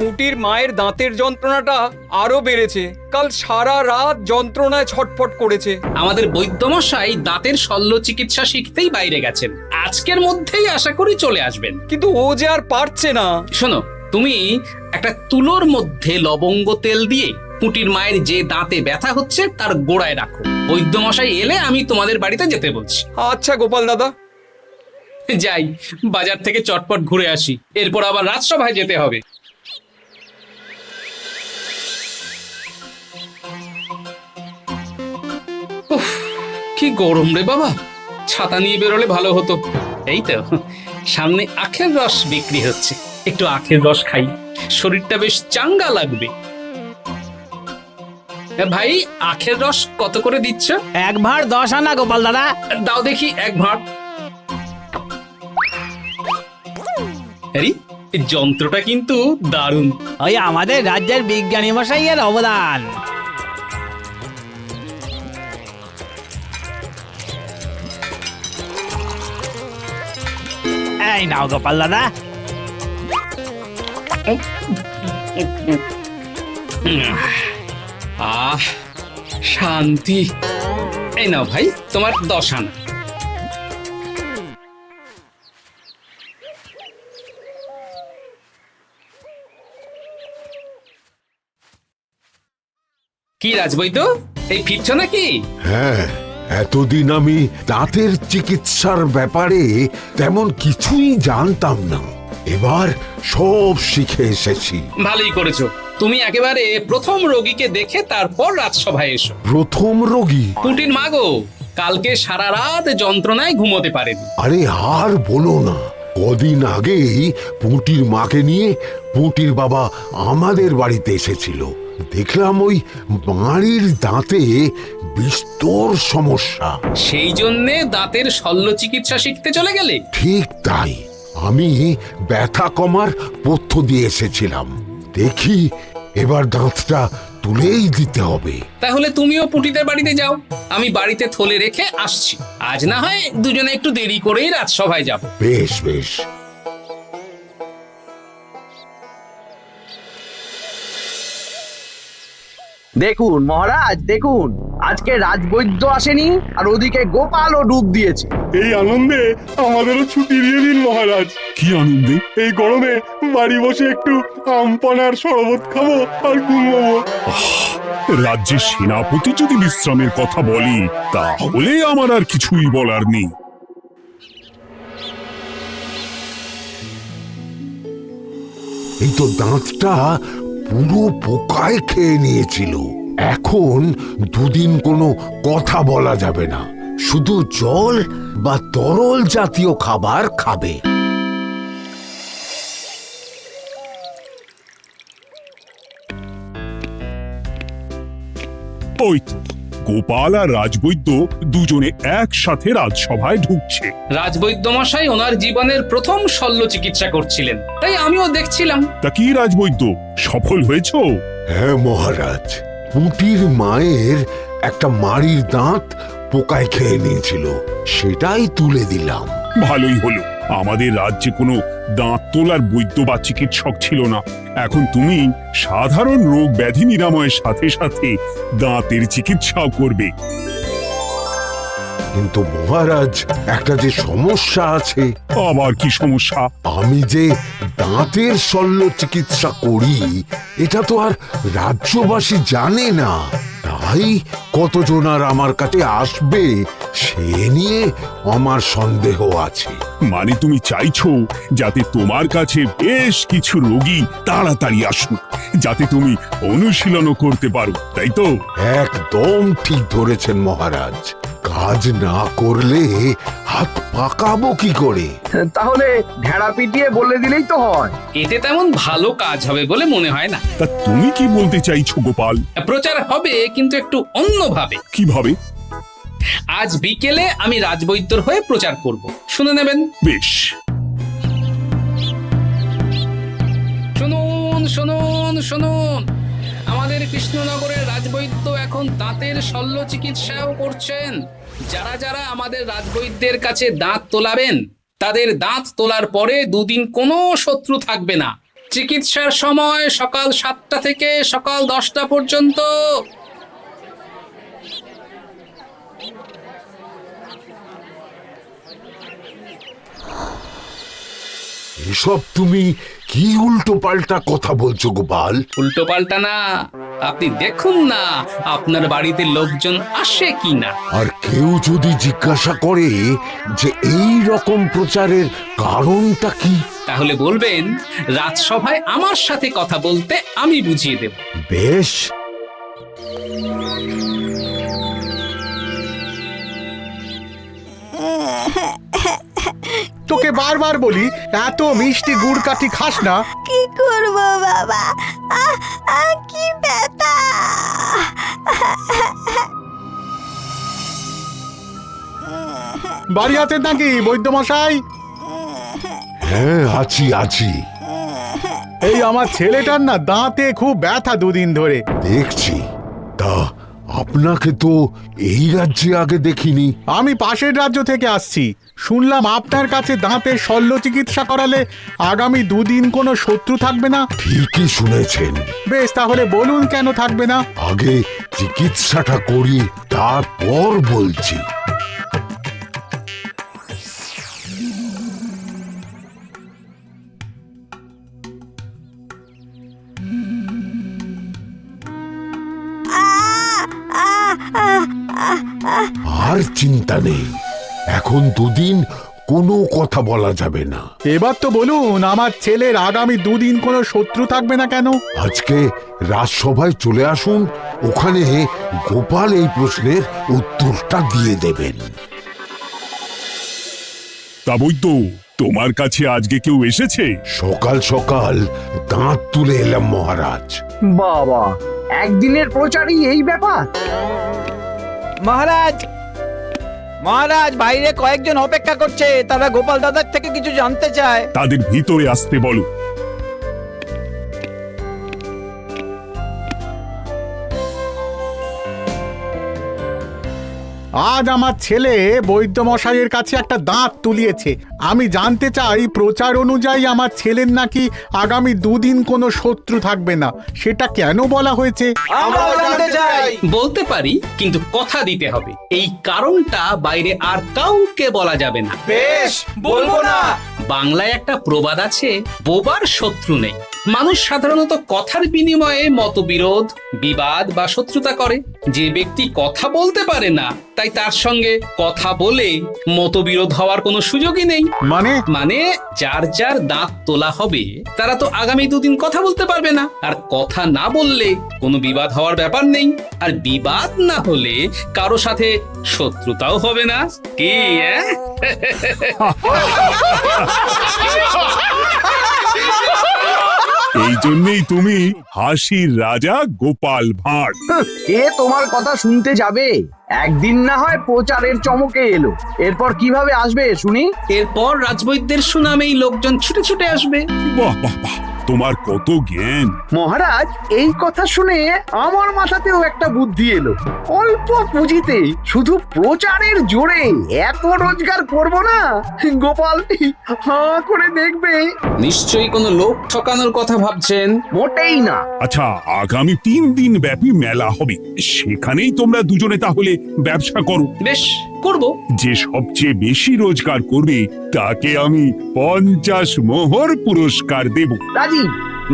পুটির মায়ের দাঁতের যন্ত্রণাটা আরো বেড়েছে। কাল সারা রাত যন্ত্রণায় ছটফট করেছে। আমাদের বৈদ্যমশাই দাঁতের শল্য চিকিৎসা শিখতেই বাইরে গেছেন, আজকের মধ্যেই আশা করি চলে আসবেন। কিন্তু ও যে আর পারছে না। শোনো, তুমি একটা তুলোর মধ্যে লবঙ্গ তেল দিয়ে পুটির মায়ের যে দাঁতে ব্যথা হচ্ছে তার গোড়ায় রাখো। বৈদ্যমশাই এলে আমি তোমাদের বাড়িতে যেতে বলছি। আচ্ছা গোপাল দাদা। যাই, বাজার থেকে চটপট ঘুরে আসি, এরপর আবার রাজসভায় যেতে হবে। উফ, কি গরম রে বাবা, ছাতা নিয়ে বেরোলে ভালো হতো। এই তো সামনে আখের রস বিক্রি হচ্ছে, একটু আখের রস খাই, শরীরটা বেশ চাঙ্গা লাগবে। ভাই, আখের রস কত করে দিচ্ছ? 1 ভাঁড় 10 আনা গোপাল দাদা। দাও দেখি 1 ভাঁড়। আরে, এই যন্ত্রটা কিন্তু দারুণ। ওই আমাদের রাজ্যের বিজ্ঞানী মশাইয়ের অবদান। এই নাও গোপাল দাদা। আহ, শান্তি। এই নাও ভাই, তোমার 10 আনা। কি রাজবৈদ্য, এই ফিরছ নাকি? হ্যাঁ, এতদিন আমি দাঁতের চিকিৎসার ব্যাপারে তেমন কিছুই জানতাম না, এবার সব শিখে এসেছি। ভালোই করেছো, তুমি একেবারে প্রথম রোগীকে দেখে তারপর রাজসভায় এসো। প্রথম রোগী? পুটির মা গো, কালকে সারা রাত যন্ত্রণায় ঘুমোতে পারেনি। আরে আর বলো না, কদিন আগেই পুঁটির মাকে নিয়ে পুঁটির বাবা আমাদের বাড়িতে এসেছিল। দেখলাম ওই বাড়ির দাঁতে বিস্তর সমস্যা। সেই জন্যে দাঁতের শল্য চিকিৎসা শিখতে চলে গেলে? ঠিক তাই, আমি ব্যথা কমার পথ্য দিয়ে এসেছিলাম। দেখি এবার দাঁতটা তুলেই দিতে হবে। তাহলে তুমিও পুটিদের বাড়িতে যাও, আমি বাড়িতে থলে রেখে আসছি। আজ না হয় দুজনে একটু দেরি করেই রাজসভায় যাব। বেশ বেশ। দেখুন মহারাজ, দেখুন আজকে রাজবৈদ্য আসেনি, আর ওদিকে গোপালও ডুব দিয়েছে। এই আনন্দে আমাদেরও ছুটি দিয়ে দিন মহারাজ। কি আনন্দে? এই গরমে বাড়ি বসে একটু আমপানার শরবত খাবো আর ঘুমবো। রাজ্যের সেনাপতি যদি বিশ্রামের কথা বলি, তাহলে আমার আর কিছুই বলার নেই। এই তো দাঁতটা পুরো পোকায় খেয়ে নিয়েছিল। এখন দুদিন কোনো কথা বলা যাবে না, শুধু জল বা তরল জাতীয় খাবার খাবে। ওই তো গোপাল আর রাজবৈদ্য দুজনে একসাথে রাজসভায় ঢুকছে। রাজবৈদ্য মশাই ওনার জীবনের প্রথম শল্য চিকিৎসা করছিলেন, তাই আমিও দেখছিলাম। তা কি রাজবৈদ্য, সফল হয়েছ? হ্যাঁ মহারাজ, পুঁটির মায়ের একটা মাড়ির দাঁত পোকায় খেয়ে নিয়েছিল, সেটাই তুলে দিলাম। ভালোই হলো, আমাদের রাজ্যে কোনো দাঁত তোলার বৈদ্য বা চিকিৎসক ছিল না। এখন তুমি সাধারণ রোগ ব্যাধি নিরাময়ের সাথে সাথে দাঁতের চিকিৎসাও করবে। কিন্তু মহারাজ, একটা যে সমস্যা আছে। আবার কি সমস্যা? আমি যে দাঁতের শল্য চিকিৎসা করি, এটা তো আর রাজ্যবাসী জানে না, তাই কতজন আর আমার কাছে আসবে সে নিয়ে আমার সন্দেহ আছে। মানে তুমি চাইছো যাতে তোমার কাছে বেশ কিছু রোগী তাড়াতাড়ি আসুক, যাতে তুমি অনুশীলনও করতে পারো, তাই তো? একদম ঠিক ধরেছেন মহারাজ, কাজ না করলে হাত পাকাবো কি করে? তাহলে ঢেড়া পিটিয়ে বলে দিলেই তো হয়। এতে তেমন ভালো কাজ হবে বলে মনে হয় না। তা তুমি কি বলতে চাইছো গোপাল? প্রচার হবে, কিন্তু একটু অন্যভাবে। কিভাবে? আজ বিকেলে আমি রাজবৈদ্যর হয়ে প্রচার করব, শুনে নেবেন। বেশ। শুনুন শুনুন শুনুন, আমাদের কৃষ্ণনগরের রাজবৈদ্য এখন দাঁতের শল্য চিকিৎসাও করছেন। যারা যারা আমাদের রাজবৈদ্যের কাছে দাঁত তোলাবেন, তাদের দাঁত তোলার পরে দুদিন কোনো শত্রু থাকবে না। চিকিৎসার সময় সকাল 7টা থেকে সকাল 10টা পর্যন্ত। এসব তুমি কি উল্টো পাল্টা কথা বলছো গোপাল? উল্টো পাল্টা না, আপনি দেখুন না আপনার বাড়িতে লোকজন আসে কিনা। আর কেউ যদি জিজ্ঞাসা করে যে এই রকম প্রচারের কারণটা কি, তাহলে বলবেন রাজসভায় আমার সাথে কথা বলতে আমি বুঝিয়ে দেব। বেশ। তোকে বারবার বলি এত মিষ্টি গুড় কাঠি খাস না। কি করবো বাবা, কি ব্যথা। বাড়ি আছেন নাকি বৈদ্যমশাই? হ্যাঁ, আছি আছি। এই আমার ছেলেটার না দাঁতে খুব ব্যথা দুদিন ধরে। দেখছি। তা আপনাকে তো এই রাজ্যে আগে দেখিনি। আমি পাশের রাজ্য থেকে আসছি। শুনলাম আপনার কাছে দাঁতের শল্য চিকিৎসা করালে আগামী দুদিন কোনো শত্রু থাকবে না। ঠিকই শুনেছেন। বেশ, তাহলে বলুন কেন থাকবে না? আগে চিকিৎসাটা করি, তারপর বলছি। আর চিন্তা নেই, এখন দুদিন কোনো কথা বলা যাবে না। এবার তো বলুন আমার ছেলের আগামী দুদিন কোনো শত্রু থাকবে না কেন? আজকে রাজসভায় চলে আসুন, ওখানে গোপাল এই প্রশ্নের উত্তরটা দিয়ে দেবেন। তা বৈদ্য, তোমার কাছে আজকে কেউ এসেছে? সকাল সকাল দাঁত তুলে এলাম মহারাজ। বাবা, একদিনের প্রচারই এই ব্যাপার? মহারাজ, মহারাজ, বাইরে কয়েকজন অপেক্ষা করছে, তারা গোপাল দাদার থেকে কিছু জানতে চায়। তাদের ভিতরে আসতে বলো। আজ আমার ছেলে বৈদ্যমশাইয়ের কাছে একটা দাঁত তুলিয়েছে। আমি জানতে চাই প্রচার অনুযায়ী আমার ছেলের নাকি আগামী দুদিন কোনো শত্রু থাকবে না, সেটা কেন বলা হয়েছে? বলতে পারি, কিন্তু কথা দিতে হবে এই কারণটা বাইরে আর কাউকে বলা যাবে না। বেশ, বলবো না। বাংলায় একটা প্রবাদ আছে, বোবার শত্রু নেই। মানুষ সাধারণত কথার বিনিময়ে মতবিরোধ, বিবাদ বা শত্রুতা করে। যে ব্যক্তি কথা বলতে পারে না, তাই তার সঙ্গে কথা বলে মতবিরোধ হওয়ার কোনো সুযোগই নেই। মানে যার যার দাঁত তোলা হবে তারা তো আগামী দুদিন কথা বলতে পারবে না। আর কথা না বললে কোনো বিবাদ হওয়ার ব্যাপার নেই। আর বিবাদ না হলে কারো সাথে শত্রুতাও হবে না। কি এই জন্যই তুমি হাসির রাজা গোপাল ভাঁড়। কে তোমার কথা শুনতে যাবে? একদিন না হয় প্রচারের চমকে এলো, এরপর কিভাবে আসবে শুনি? এরপর রাজবৈদ্যের সুনামেই লোকজন ছুটে ছুটে আসবে। বাহ বাহ বাহ, তোমার কত জ্ঞান! মহারাজ, এই কথা শুনে আমার মাথাতেও একটা বুদ্ধি এলো। অল্প পুঁজিতে শুধু প্রচারের জোরে এত রোজগার করব না, গোপাল হাঁ করে দেখবে। নিশ্চয়ই কোনো লোক ঠকানোর কথা ভাবছেন। মোটেই না। আচ্ছা, আগামী 3 দিন ব্যাপী মেলা হবে, সেখানেই তোমরা দুজনে তাহলে ব্যবসা করো। বেশ, করব। যে সবচেয়ে বেশি রোজগার করবে তাকে আমি 50 মোহর পুরস্কার দেব। রাজি।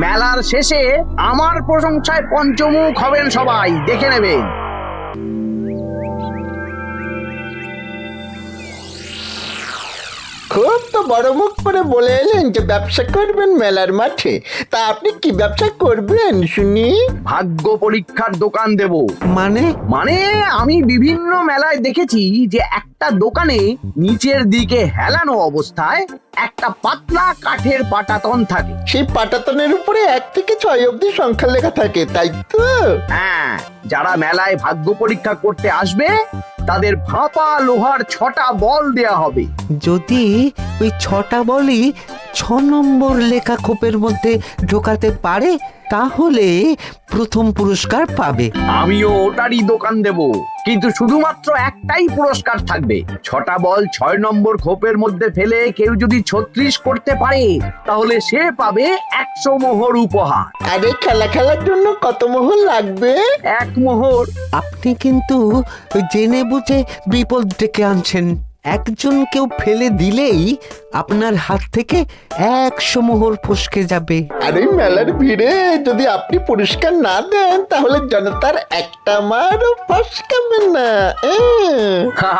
মেলার শেষে আমার প্রশংসায় পঞ্চমুখ হবেন সবাই, দেখে নেবেন। খুব তো বড় মুখ করে বলে এলেন যে ব্যবসা করবেন মেলার মাঠে। তা আপনি কি ব্যবসা করবেন শুনি? ভাগ্য পরীক্ষার দোকান দেব। মানে আমি বিভিন্ন মেলায় দেখেছি যে একটা দোকানে নিচের দিকে হেলানো অবস্থায় একটা পাতলা কাঠের পাটাতন থাকে। সেই পাটাতনের উপরে 1 থেকে 6 অবধি সংখ্যা লেখা থাকে, তাই তো? হ্যাঁ, যারা মেলায় ভাগ্য পরীক্ষা করতে আসবে তাদের ফাঁপা লোহার 6টা বল দেয়া হবে। যদি ওই 6টা বলই নম্বর লেখা খোপের মধ্যে ঢোকাতে পারে তাহলে প্রথম পুরস্কার পাবে। আমিও ওটারই দোকান দেব, কিন্তু শুধুমাত্র একটাই পুরস্কার থাকবে। 6টা বল 6 নম্বর খোপের মধ্যে ফেলে কেউ যদি 36 করতে পারে তাহলে সে পাবে 100 মোহর উপহার। আরে খেলার জন্য কত মোহর লাগবে? 1 মোহর। আপনি কিন্তু জেনে বুঝে বিপদ ডেকে আনছেন। একজন কেউ ফেলে দিলেই আপনার হাত থেকে 100 মোহর ফসকে যাবে। আরে মেলার ভিড়ে যদি আপনি পুরস্কার না দেন তাহলে জনতার একটা মারও ফসকাবে না।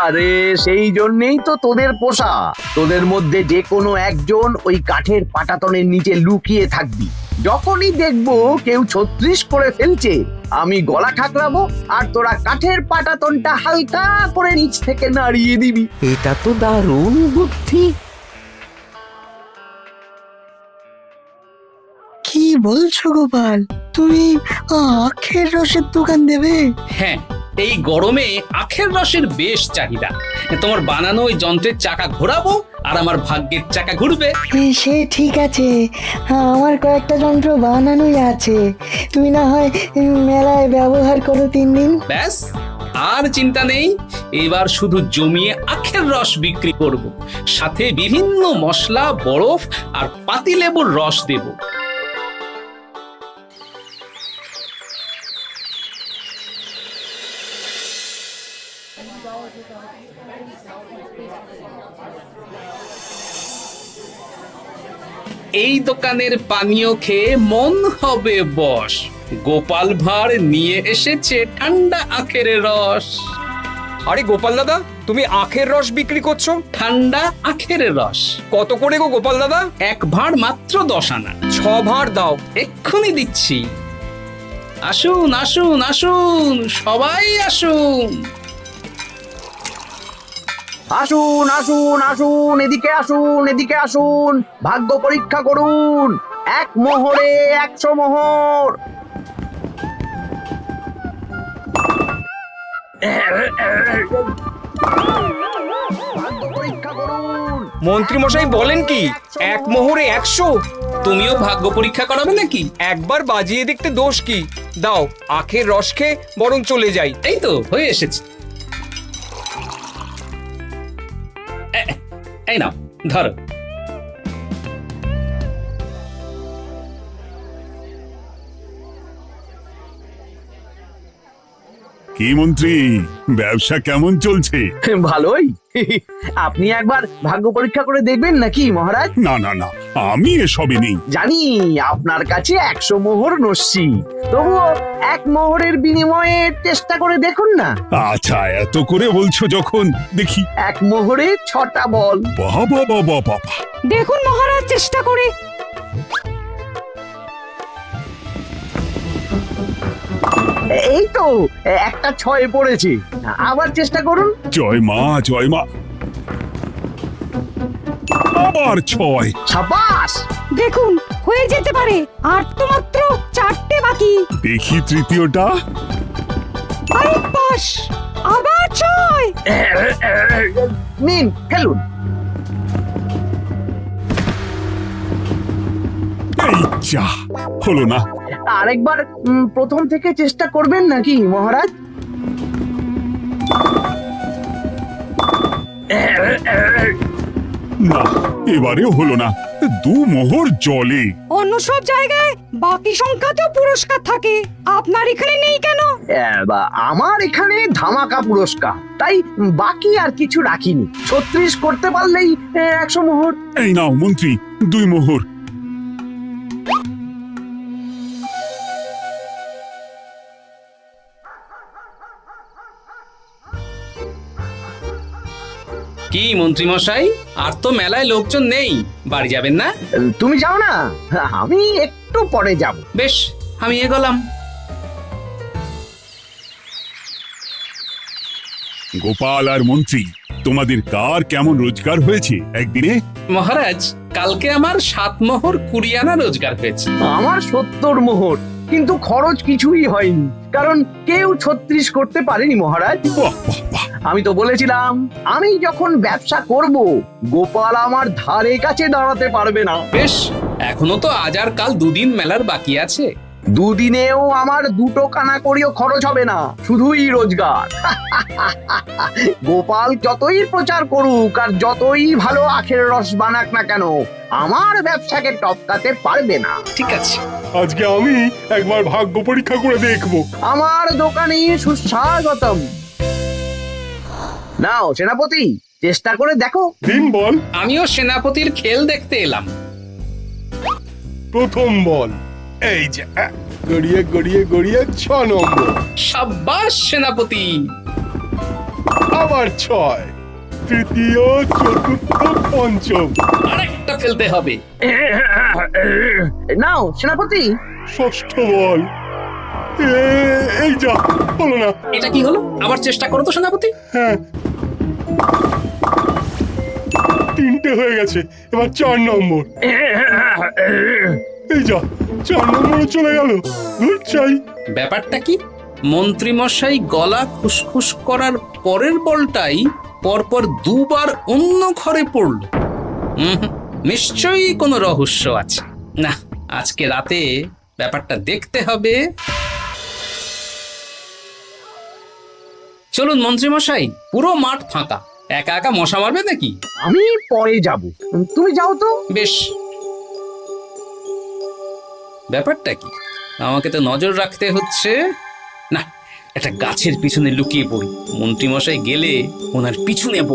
আরে সেই জন্যই তো তোদের পোষা। তোদের মধ্যে যে কোনো একজন ওই কাঠের পাটাতনের নিচে লুকিয়ে থাকবি। যখনই দেখবো কেউ 36 করে ফেলছে আমি গলা ঠাকরাবো আর তোরা কাঠের পাটাতনটা হালকা করে নিচ থেকে নাড়িয়ে দিবি। এটা তো দারুণ বুদ্ধি। কি বলছো গোপাল, তুমি আখের রসের দোকান দেবে? হ্যাঁ, এই গরমে আখের রসের বেশ চাহিদা। তোমার বানানো ওই যন্ত্রের চাকা ঘোরাবো আর আমার ভাগ্যের চাকা ঘুরবে। সে ঠিক আছে, আমার কয়েকটা যন্ত্র বানানোই আছে। তুমি না হয় মেলায় ব্যবহার করো 3 দিন। ব্যাস, আর চিন্তা নেই। এবার শুধু জমিয়ে আখের রস বিক্রি করব, সাথে বিভিন্ন মশলা, বরফ আর পাতিলেবুর রস দেব। এই দোকানের পানীয় খেয়ে মন হবে বশ। গোপাল ভাঁড় নিয়ে এসেছে ঠান্ডা আখের রস। আরে গোপাল দাদা, তুমি আখের রস বিক্রি করছো? ঠান্ডা আখের রস। কত করে গো গোপাল দাদা? 1 ভাঁড় মাত্র 10 আনা। 6 ভাঁড় দাও। এক্ষুনি দিচ্ছি। আসুন আসুন আসুন, সবাই আসুন। আসুন আসুন আসুন, এদিকে আসুন, এদিকে আসুন, ভাগ্য পরীক্ষা করুন। 1 মোহরে 100 মোহর। ভাগ্য পরীক্ষা করুন। মন্ত্রী মশাই বলেন কি 1 মোহরে 100? তুমিও ভাগ্য পরীক্ষা করাবে নাকি? একবার বাজিয়ে দেখতে দোষ কি? দাও, আখের রস খেয়ে বরং চলে যাই। এই তো হয়ে এসেছে। এই নাও, ধরো। কি মন্ত্রী, ব্যবসা কেমন চলছে? ভালোই। আপনি একবার ভাগ্য পরীক্ষা করে দেখবেন নাকি মহারাজ? না না না, আমি এসবে নেই। জানি আপনার কাছে 100 মোহর নস্যি, তবুও 1 মোহরের বিনিময়ে চেষ্টা করে দেখুন না। আচ্ছা, এত করে বলছো যখন, দেখি। 1 মোহরে 6টা বল। বাবা বাবা বাবা, দেখুন মহারাজ চেষ্টা করে। এই তো একটা 6 পড়েছে। আবার চেষ্টা করুন। জয় মা, জয় মা। আবার 6। সাবাস। দেখুন হয়ে যেতে পারে, আর তো মাত্র 4টে বাকি। দেখি তৃতীয়টা। আরে পাস, আবার 6। নিন, খেলুন। এই যা, হলো না। আরেকবার প্রথম থেকে চেষ্টা করবেন নাকি মহারাজ? না, এবারেও হলো না। 2 মোহর জলে। অন্য সব জায়গায় বাকি সংখ্যাতেও পুরস্কার থাকে, আপনার এখানে নেই কেন? আমার এখানে ধামাকা পুরস্কার, তাই বাকি আর কিছু রাখিনি। 36 করতে পারলেই 100 মোহর। এই নাও মন্ত্রী, 2 মোহর। কি মন্ত্রী মশাই, আর তো মেলায় লোকজন নেই, বাড়ি যাবেন না? তুমি যাও না, আমি একটু পরে যাব। বেশ, আমি এগোলাম। গোপাল আর মন্ত্রী, তোমাদের কার কেমন রোজগার হয়েছে একদিনে? মহারাজ, কালকে আমার 7 মোহর 20 আনা রোজগার হয়েছে। আমার 70 মোহর, কিন্তু খরচ কিছুই হয়নি, কারণ কেউ 36 করতে পারেনি মহারাজ। আমি তো বলেছিলাম আমি যখন ব্যবসা করব গোপাল আমার ধারে কাছে দাঁড়াতে পারবে না। বেশ, এখনো তো আজ আর কাল দুদিন মেলার বাকি আছে। দুদিনেও আমার দুটো কানা করিও খরচ হবে না, শুধুই রোজগার। গোপাল যতই প্রচার করুক আর যতই ভালো আখের রস বানাক না কেন, আমার ব্যবসাকে টপকাতে পারবে না। ঠিক আছে, আজকে আমি একবার ভাগ্য পরীক্ষা করে দেখবো। আমার দোকানে সুস্বাগতম। নাও সেনাপতি, চেষ্টা করে দেখো। দিন বল। আমিও সেনাপতির খেল দেখতে এলাম। প্রথম বল, এই যে গড়িয়ে গড়িয়ে গড়িয়ে 6 নম্বর, সাব্বাস সেনাপতি। আবার 6, তৃতীয়, চতুর্থ, পঞ্চম। আরেকটা ফেলতে হবে। নাও সেনাপতি, ষষ্ঠ বল, এই যা, হলো না। এটা কি হলো? আবার চেষ্টা করো তো সেনাপতি। হ্যাঁ, 3টে হয়ে গেছে, এবার 4 নম্বর। এই যা, 4 নম্বরে চলে গেল। ধুর চাই। ব্যাপারটা কি? মন্ত্রী মশাই গলা খুসখুস করার পরের বলটাই পরপর দুবার অন্য ঘরে পড়ল। নিশ্চয়ই কোনো রহস্য আছে। না, আজকে রাতে ব্যাপারটা দেখতে হবে। চলুন মন্ত্রী মশাই, পুরো মাঠ ফাঁকা, একা একা মশা মারবে নাকি? আমি পরে যাব, তুমি যাও তো। বেশ। ব্যাপারটা কি? আমাকে তো নজর রাখতে হচ্ছে। না, একটা গাছের পিছনে লুকিয়ে পড়ি, মন্ত্রী মশাই গেলে ওনার পিছু নেব।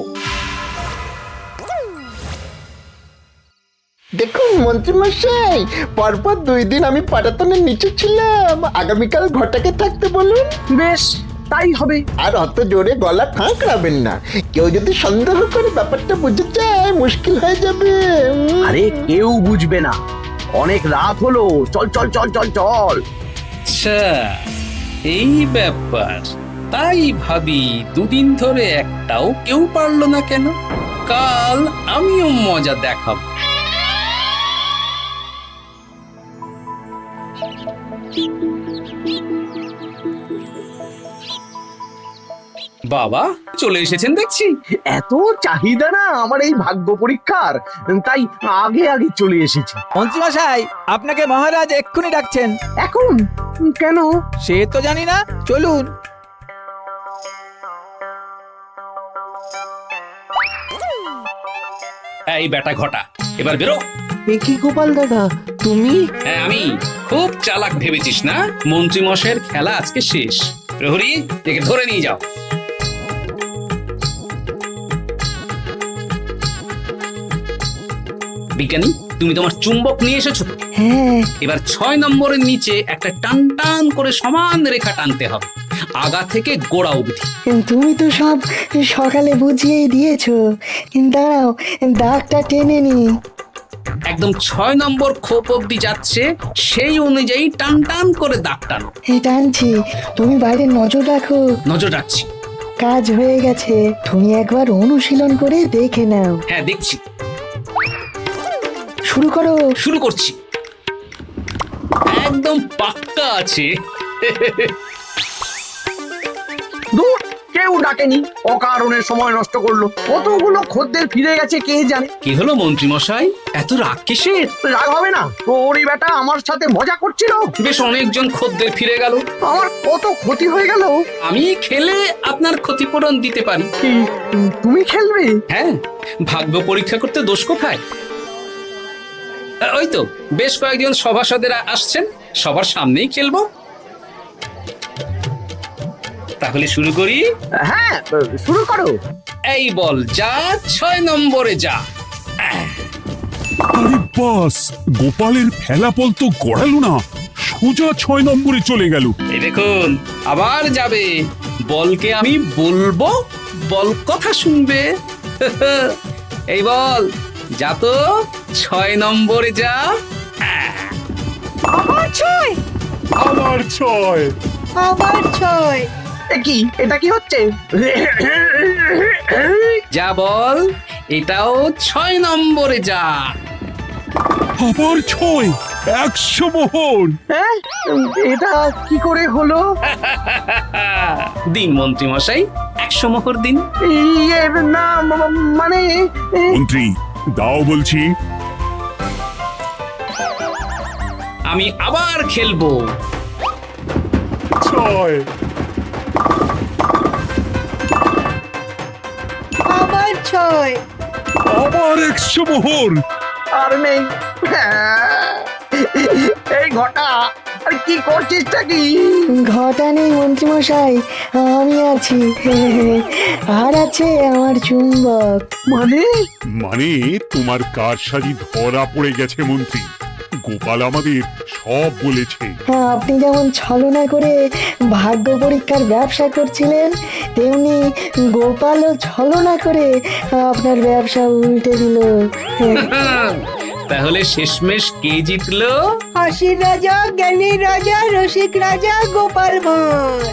দেখুন মন্ত্রীমশাই, পরপর 2 দিন আমি পাটাতনের নিচে ছিলাম। আগামীকাল ঘটাকে থাকতে বলুন। বেশ, তাই হবে। আর অত জোরে গলা ঠাঁকড়াবেন না, কেউ যদি সন্দেহ করে ব্যাপারটা বুঝে যায় মুশকিল হয়ে যাবে। আরে কেউ বুঝবে না, অনেক রাত হলো, চল চল চল চল চল। আচ্ছা, এই ব্যাপার। তাই ভাবি 2 দিন ধরে একটাও কেউ পারলো না কেন? কাল আমিও মজা দেখাবো। বাবা চলে এসেছেন দেখছি। এত চাহিদা না আমার এই ভাগ্য পরীক্ষার, তাই আগে আগে চলে এসেছি। মন্ত্রীমশাই, আপনাকে মহারাজ এক্ষুনি ডাকছেন। এখন কেন? সে তো জানি না, চলুন। এই বেটা ঘটা, এবার বেরো। এ কি গোপাল দাদা, তুমি? হ্যাঁ আমি। খুব চালাক ভেবেছিস না? মন্ত্রী মশাইয়ের খেলা আজকে শেষ। প্রহরী, একে ধরে নিয়ে যাও। বিজ্ঞানী, তুমি তোমার চুম্বক নিয়ে এসেছো তো? হ্যাঁ, এবার 6 নম্বরের নিচে একটা টান টান করে সমান রেখা টানতে হবে, আগা থেকে গোড়া অবধি। তুমি তো সব সকালে বুঝিয়েই দিয়েছো। দাঁড়াও, দাগটা টেনে নি। একদম 6 নম্বর খোপ অবধি যাচ্ছে, সেই অনুযায়ী টান টান করে দাগ টানো। টানছি, তুমি বাইরে নজর রাখো। নজর রাখছি। কাজ হয়ে গেছে, তুমি একবার অনুশীলন করে দেখে নাও। হ্যাঁ দেখছি। শুরু করো। শুরু করছি। একদম পাক্কা আছে। দূর, কেউ ডাকেনি, অকারণে সময় নষ্ট করলো। কতগুলো খদ্দের ফিরে গেছে কে জানে। কি হলো মন্ত্রী মশাই, এত রাগ কিসের? রাগ হবে না, ওরই বেটা আমার সাথে মজা করছিল। বেশ অনেকজন খদ্দের ফিরে গেল, আমার কত ক্ষতি হয়ে গেল। আমি খেলে আপনার ক্ষতিপূরণ দিতে পারি। তুমি খেলবে? হ্যাঁ, ভাগ্য পরীক্ষা করতে দোষ কোথায়? ওই তো বেশ কয়েকজন সভাসদেরা আসছেন, সবার সামনেই খেলবো। তাহলে শুরু করি। হ্যাঁ, শুরু করো। এই বল যা, 6 নম্বরে যা। আরে বাস, গোপালের ফেলাফল তো গড়ালো না, সোজা 6 নম্বরে চলে গেল। এই দেখুন, আবার যাবে। বলকে আমি বলবো, বল কথা শুনবে। এই বল যা তো, 6 নম্বরে যা। আবার 6, আবার 6, আবার 6। কি এটা কি হচ্ছে? যা বল, এটাও 6 নম্বরে যা। আবার 6, 100 মোহর। হ্যাঁ এটা কি করে হলো? দিন মন্ত্রী মশাই, 100 মোহর দিন। ইয়ে না মানে মন্ত্রী দাও বলছি। আমি আবার খেলবো। 6 আবার 6। আবার 100 মোহর। আর নেই। এই ঘটা আর কি করছিসটা কি? ঘটা নেই মন্ত্রীমশাই, আমি আছি। আর আছে আমার চুম্বক। মানে মানে তোমার কারসাজি ধরা পড়ে গেছে মন্ত্রী। গোপাল আমাদের সব বলেছে। হ্যাঁ, আপনি যেমন ছলনা করে ভাগ্য পরীক্ষার ব্যবসা করছিলেন, তেমনি গোপালও ছলনা করে আপনার ব্যবসা উল্টে দিল। তাহলে শেষমেশ কে জিতলো? হাসির রাজা, জ্ঞানীর রাজা, রসিক রাজা গোপাল ভাঁড়।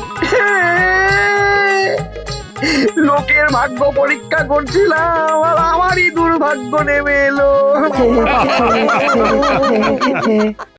লোকের ভাগ্য পরীক্ষা করছিলাম আর আমারই দুর্ভাগ্য নেমে এলো।